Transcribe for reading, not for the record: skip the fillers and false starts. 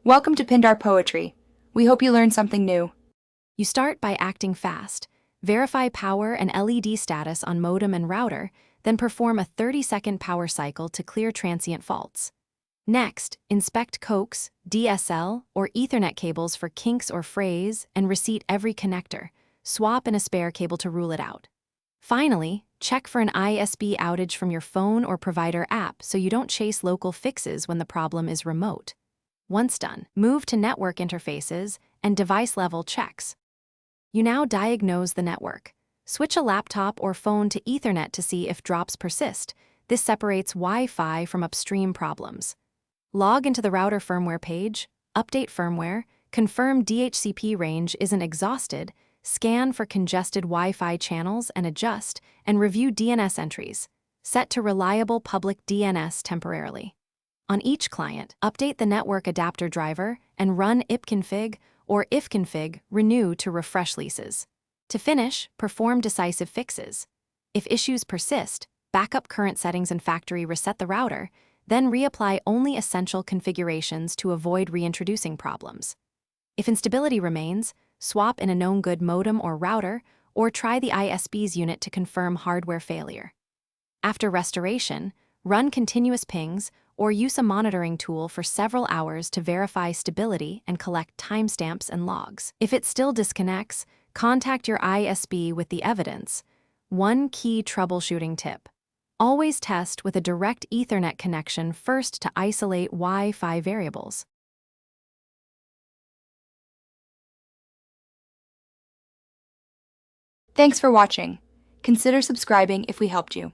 Welcome to Pindar Poetry. We hope you learned something new. You start by acting fast. Verify power and LED status on modem and router, then perform a 30-second power cycle to clear transient faults. Next, inspect coax, DSL, or Ethernet cables for kinks or frays and reseat every connector. Swap in a spare cable to rule it out. Finally, check for an ISP outage from your phone or provider app so you don't chase local fixes when the problem is remote. Once done, move to network interfaces and device-level checks. You now diagnose the network. Switch a laptop or phone to Ethernet to see if drops persist. This separates Wi-Fi from upstream problems. Log into the router firmware page, update firmware, confirm DHCP range isn't exhausted, scan for congested Wi-Fi channels and adjust, and review DNS entries. Set to reliable public DNS temporarily. On each client, update the network adapter driver and run ipconfig or ifconfig renew to refresh leases. To finish, perform decisive fixes. If issues persist, back up current settings and factory reset the router, then reapply only essential configurations to avoid reintroducing problems. If instability remains, swap in a known good modem or router, or try the ISP's unit to confirm hardware failure. After restoration, run continuous pings or use a monitoring tool for several hours to verify stability and collect timestamps and logs. If it still disconnects, contact your ISP with the evidence. One key troubleshooting tip: always test with a direct Ethernet connection first to isolate Wi-Fi variables. Thanks for watching. Consider subscribing if we helped you.